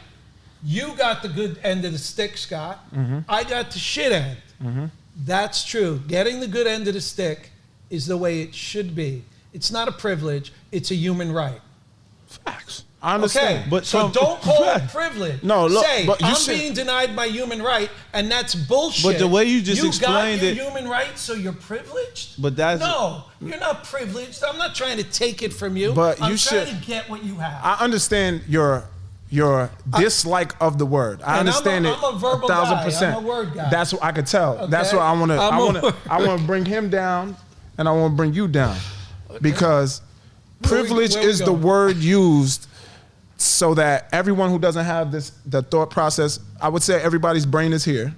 you got the good end of the stick, Scott. Mm-hmm. I got the shit end. Mm-hmm. That's true. Getting the good end of the stick is the way it should be. It's not a privilege. It's a human right. Facts. I understand. Okay, but so don't call it privilege. No, look. Say, I'm being denied my human right, and that's bullshit. But the way you just explained it. You got your human right, so you're privileged? But that's... No, you're not privileged. I'm not trying to take it from you. But I'm trying to get what you have. I understand your dislike of the word. I understand it. I'm a verbal 1,000%. guy. I'm a word guy. That's what I could tell. Okay. That's what I want to. I want to bring him down, and I want to bring you down, because privilege is the word used so that everyone who doesn't have the thought process. I would say everybody's brain is here.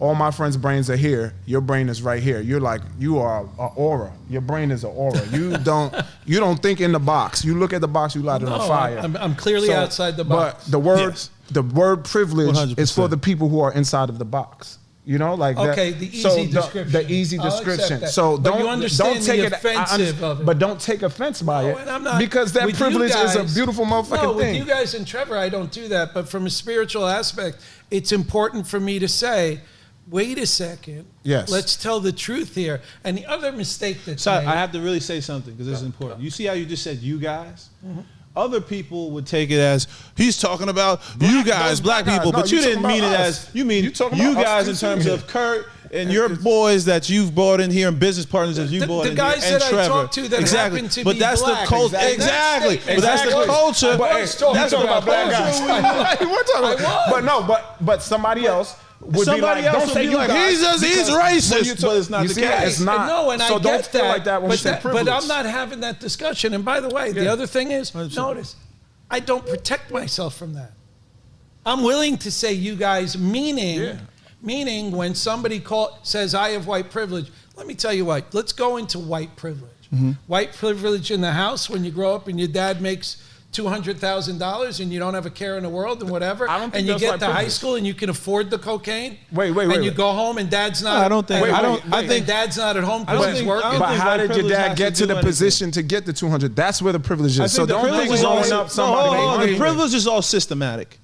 All my friends' brains are here. Your brain is right here. You're like, you are an aura. Your brain is an aura. You don't think in the box. You look at the box, you light it on fire. I'm clearly outside the box. But the word privilege 100%. Is for the people who are inside of the box. You know, like okay, the easy description. The easy description. So don't take it offensive of it. But don't take offense by it. I'm not, because that privilege is a beautiful motherfucking thing. With you guys and Trevor, I don't do that. But from a spiritual aspect, it's important for me to say, wait a second. Yes. Let's tell the truth here. And the other mistake that's made, I have to really say something because this is important. You see how you just said you guys? Mm-hmm. Other people would take it as he's talking about you guys, black people, but you didn't mean it as you mean you guys in terms of Kurt and your boys that you've brought in here and business partners that you brought in here. The guys and that Trevor. I talked to that happen to but be that's black. The culture. Exactly. But that's the culture. That's talking about black guys. We're talking about. But somebody else. Somebody else would be like, he's racist, but it's not the case. It's not. No, and so I don't get feel that, like that when we say privilege. But I'm not having that discussion. And by the way, the other thing is, notice, I don't protect myself from that. I'm willing to say you guys, meaning when somebody says I have white privilege. let me tell you what. Let's go into white privilege. Mm-hmm. White privilege in the house when you grow up and your dad makes $200,000 and you don't have a care in the world and whatever, and you get to high school and you can afford the cocaine. And you go home and dad's not. I don't think. I think dad's not at home because he's working. But how did your dad get to the position to get the 200? That's where the privilege is. So don't think it's going up somebody. The privilege is all systematic.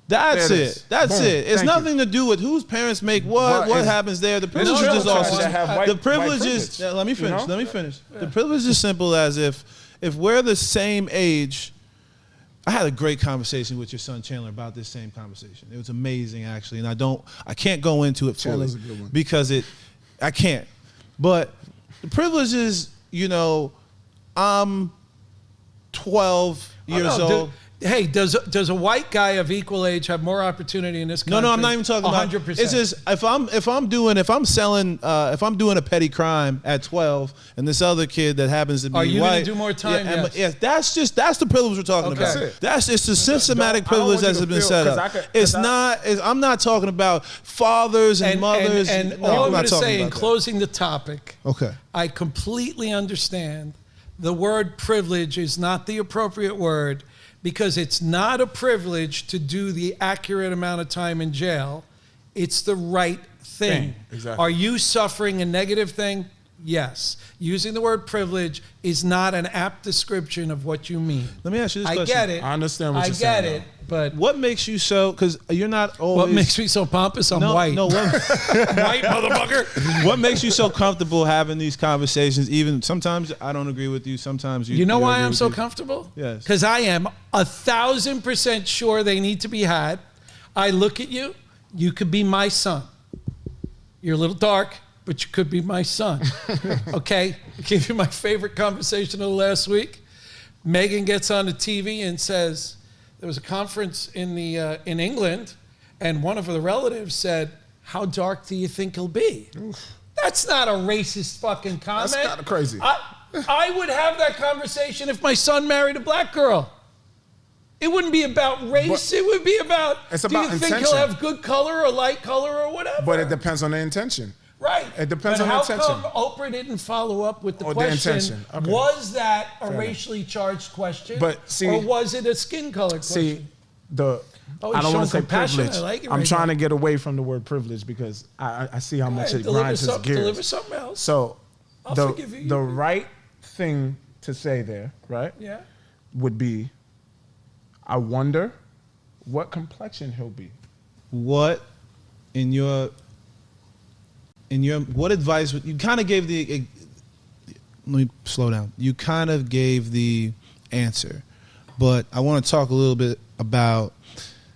That's it. That's it. It's nothing to do with whose parents make what happens there. The privilege is just all systematic. The privilege is. Let me finish. Let me finish. The privilege is simple as if we're the same age. I had a great conversation with your son Chandler about this same conversation. It was amazing, actually, and I can't go into it fully because I can't. But the privilege is, I'm 12 years old. Hey, does a white guy of equal age have more opportunity in this country? No, I'm not even talking 100%. About. It's just if I'm doing a petty crime at 12, and this other kid that happens to be white, are you going to do more time? Yes, that's the privilege we're talking about. It's the systematic privilege that has been set up. I'm not talking about fathers and mothers. And all I'm going to say in closing the topic. Okay, I completely understand. The word privilege is not the appropriate word. Because it's not a privilege to do the accurate amount of time in jail. It's the right thing. Exactly. Are you suffering a negative thing? Yes. Using the word privilege is not an apt description of what you mean. Let me ask you this question. I get it. I understand what you're saying. I get it. But what makes you so, because you're not always... What makes me so pompous? I'm white. No, white motherfucker. What makes you so comfortable having these conversations? Even sometimes I don't agree with you. Sometimes you... You know why I'm so comfortable? Yes. Because I am 1,000% sure they need to be had. I look at you. You could be my son. You're a little dark, but you could be my son. Okay? I'll give you my favorite conversation of the last week. Megan gets on the TV and says... There was a conference in England, and one of the relatives said, "How dark do you think he'll be?" Oof. That's not a racist fucking comment. That's kind of crazy. I would have that conversation if my son married a black girl. It wouldn't be about race. It would be about, do you think he'll have good color or light color or whatever? But it depends on the intention. Right. It depends on the intention. How come Oprah didn't follow up with the question, Okay. Was that a racially charged question, or was it a skin color question? I don't want to say privilege. I'm trying to get away from the word privilege because I see how much it grinds his gears. Deliver something else. So the right thing to say there, right, would be, I wonder what complexion he'll be. What what advice you kind of gave let me slow down. You kind of gave the answer, but I want to talk a little bit about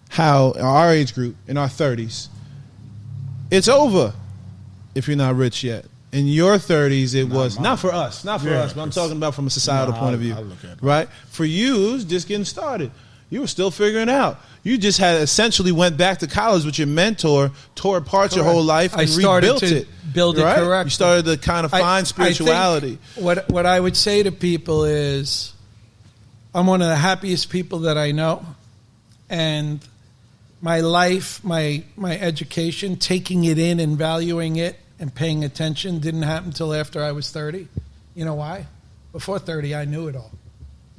how our age group, in our 30s, it's over if you're not rich yet. In your 30s, it was not for us, but I'm talking about from a societal point of view, right? For you, it was just getting started. You were still figuring it out. You just had essentially went back to college with your mentor, tore apart your whole life, and rebuilt it. Build it correctly. You started to kind of find spirituality. What I would say to people is, I'm one of the happiest people that I know, and my life, my education, taking it in and valuing it and paying attention didn't happen until after I was 30. You know why? Before 30, I knew it all.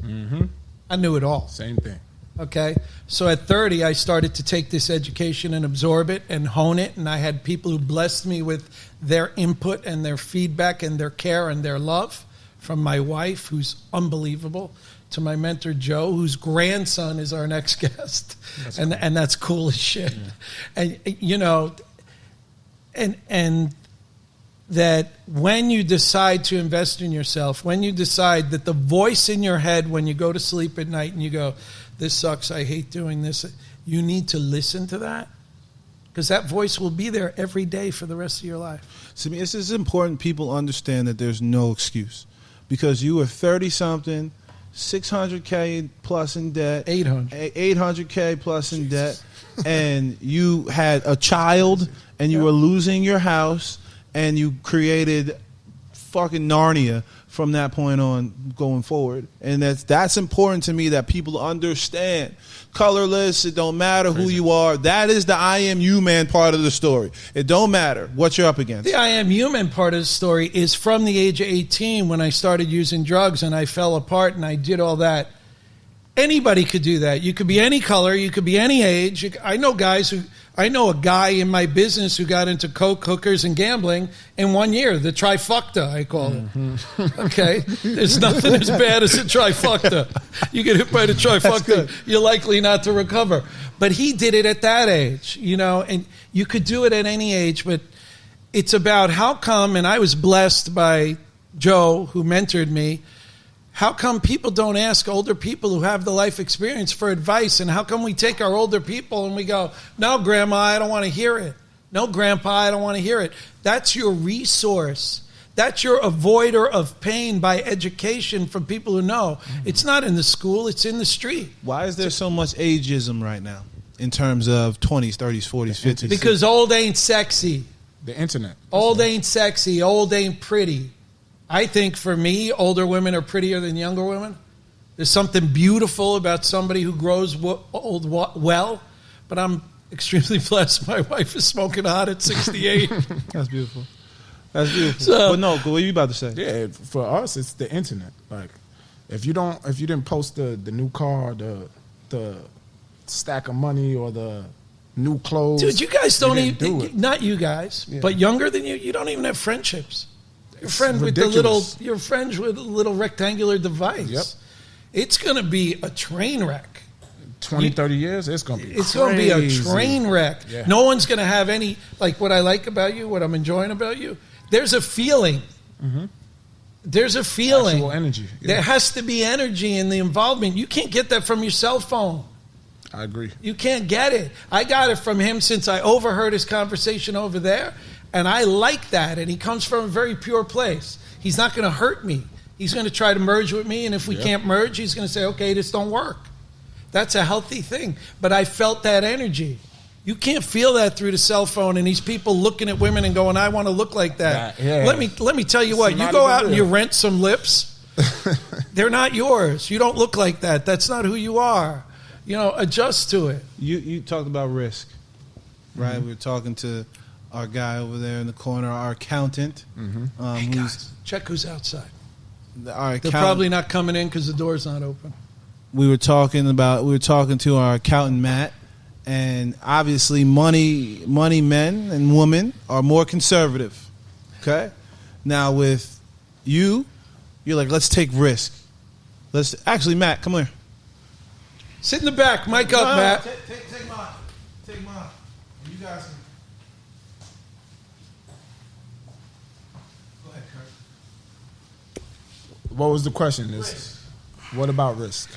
Mm-hmm. I knew it all. Same thing. Okay, so at 30, I started to take this education and absorb it and hone it, and I had people who blessed me with their input and their feedback and their care and their love, from my wife, who's unbelievable, to my mentor, Joe, whose grandson is our next guest, and that's cool as shit. Yeah. And that when you decide to invest in yourself, when you decide that the voice in your head when you go to sleep at night and you go, this sucks, I hate doing this, you need to listen to that, because that voice will be there every day for the rest of your life. So it's important people understand that there's no excuse, because you were 30-something, $600K plus in debt, 800K plus in debt, and you had a child, and you were losing your house, and you created fucking Narnia from that point on going forward. And that's important to me, that people understand. Colorless, it don't matter who you are. That is the I Am Youman part of the story. It don't matter what you're up against. The I Am Youman part of the story is from the age of 18 when I started using drugs and I fell apart and I did all that. Anybody could do that. You could be any color. You could be any age. I know a guy in my business who got into coke, hookers, and gambling in 1 year. The trifecta, I call it. Okay? There's nothing as bad as a trifecta. You get hit by the trifecta, you're likely not to recover. But he did it at that age, and you could do it at any age, but it's about how come, and I was blessed by Joe, who mentored me, how come people don't ask older people who have the life experience for advice? And how come we take our older people and we go, no, Grandma, I don't want to hear it. No, Grandpa, I don't want to hear it. That's your resource. That's your avoider of pain by education from people who know. It's not in the school, it's in the street. Why is there so much ageism right now in terms of 20s, 30s, 40s, 50s? Because old ain't sexy. The internet. Old ain't sexy. Old ain't pretty. I think for me, older women are prettier than younger women. There's something beautiful about somebody who grows old well, but I'm extremely blessed. My wife is smoking hot at 68. That's beautiful. That's beautiful. So, but no, what are you about to say? Yeah, for us, it's the internet. Like, if you didn't post the new car, the stack of money, or the new clothes, dude, you guys don't even. Not you guys, but younger than you. You don't even have friendships. You're friends with you're friends with a little rectangular device. Yep. It's going to be a train wreck. 20, 30 years, it's going to be It's going to be a train wreck. Yeah. No one's going to have any, like what I like about you, what I'm enjoying about you. There's a feeling. Mm-hmm. There's a feeling. Actual energy. Yeah. There has to be energy in the involvement. You can't get that from your cell phone. I agree. You can't get it. I got it from him since I overheard his conversation over there. And I like that, and he comes from a very pure place. He's not going to hurt me. He's going to try to merge with me, and if we can't merge, he's going to say, okay, this don't work. That's a healthy thing. But I felt that energy. You can't feel that through the cell phone, and these people looking at women and going, I want to look like that. Yeah. Let me tell you what. You go out and you rent some lips. They're not yours. You don't look like that. That's not who you are. Adjust to it. You talked about risk, right? Mm-hmm. We were talking to our guy over there in the corner, our accountant. Mm-hmm. Hey guys, check who's outside. They're probably not coming in because the door's not open. We were talking to our accountant, Matt, and obviously money men and women are more conservative. Okay? Now with you're like, let's take risk. Actually, Matt, come here. Sit in the back. Mic up, Matt. Take mine. Take mine. You guys can. What was the question? What about risk?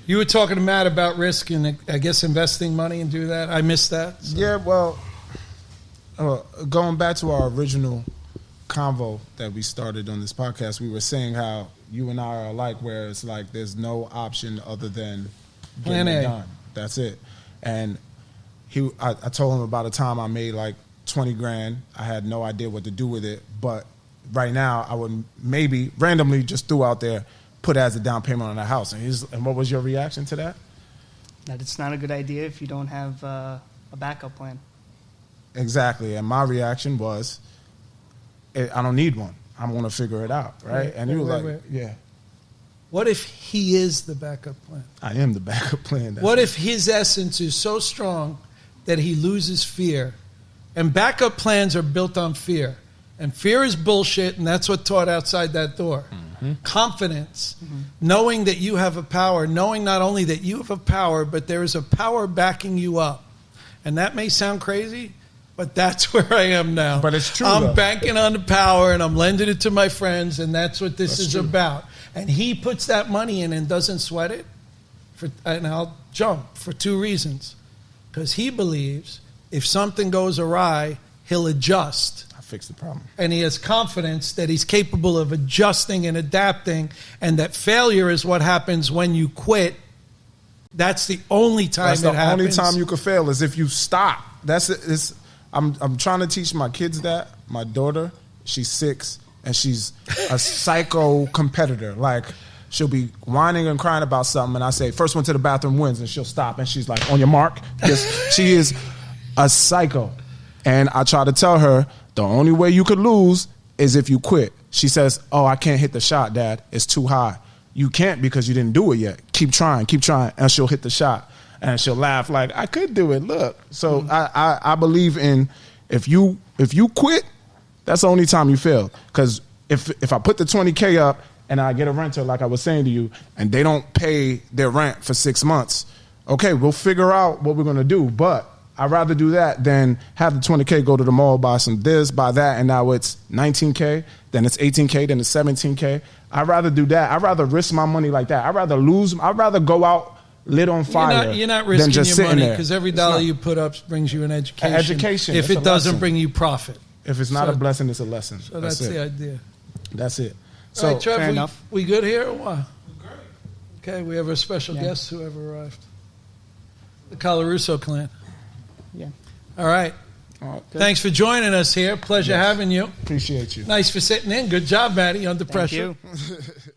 You were talking to Matt about risk and I guess investing money and do that. I missed that. So. Yeah, well, going back to our original convo that we started on this podcast, we were saying how you and I are alike, where it's like there's no option other than getting it done. That's it. And I told him about a time I made like 20 grand. I had no idea what to do with it, but right now I would maybe randomly just throw out there, put as a down payment on a house. And what was your reaction to that? That it's not a good idea if you don't have a backup plan. Exactly. And my reaction was, I don't need one. I'm going to figure it out, right? And you were like, yeah. What if he is the backup plan? I am the backup plan. What if his essence is so strong that he loses fear? And backup plans are built on fear. And fear is bullshit, and that's what taught outside that door. Mm-hmm. Confidence, knowing that you have a power, knowing not only that you have a power, but there is a power backing you up. And that may sound crazy, but that's where I am now. But it's true. I'm banking on the power, and I'm lending it to my friends, and that's what this is about. And he puts that money in and doesn't sweat it. And I'll jump for two reasons. Because he believes if something goes awry, he'll adjust. Fix the problem. And he has confidence that he's capable of adjusting and adapting, and that failure is what happens when you quit. That's the only time it happens. That's the only time you could fail is if you stop. I'm trying to teach my kids that. My daughter, she's 6, and she's a psycho competitor. Like, she'll be whining and crying about something, and I say, first one to the bathroom wins, and she'll stop, and she's like, on your mark. She is a psycho. And I try to tell her, the only way you could lose is if you quit. She says, oh, I can't hit the shot, Dad. It's too high. You can't because you didn't do it yet. Keep trying. And she'll hit the shot. And she'll laugh like, I could do it, look. So I believe in, if you quit, that's the only time you fail. Because if I put the $20K up, and I get a renter, like I was saying to you, and they don't pay their rent for 6 months, okay, we'll figure out what we're going to do. But I'd rather do that than have the $20K go to the mall, buy some this, buy that, and now it's $19K, then it's $18K, then it's $17K. I'd rather do that. I'd rather risk my money like that. I'd rather go out lit on fire. You're not risking your money because every dollar you put up brings you an education. If it doesn't bring you profit. If it's not a blessing, it's a lesson. So that's the idea. That's it. So, all right, Trevor, we good here or what? Great. Okay, we have a special guest who ever arrived. The Colarusso clan. Yeah. All right. Thanks for joining us here. Pleasure having you. Appreciate you. Nice for sitting in. Good job, Maddie, under pressure. Thank you.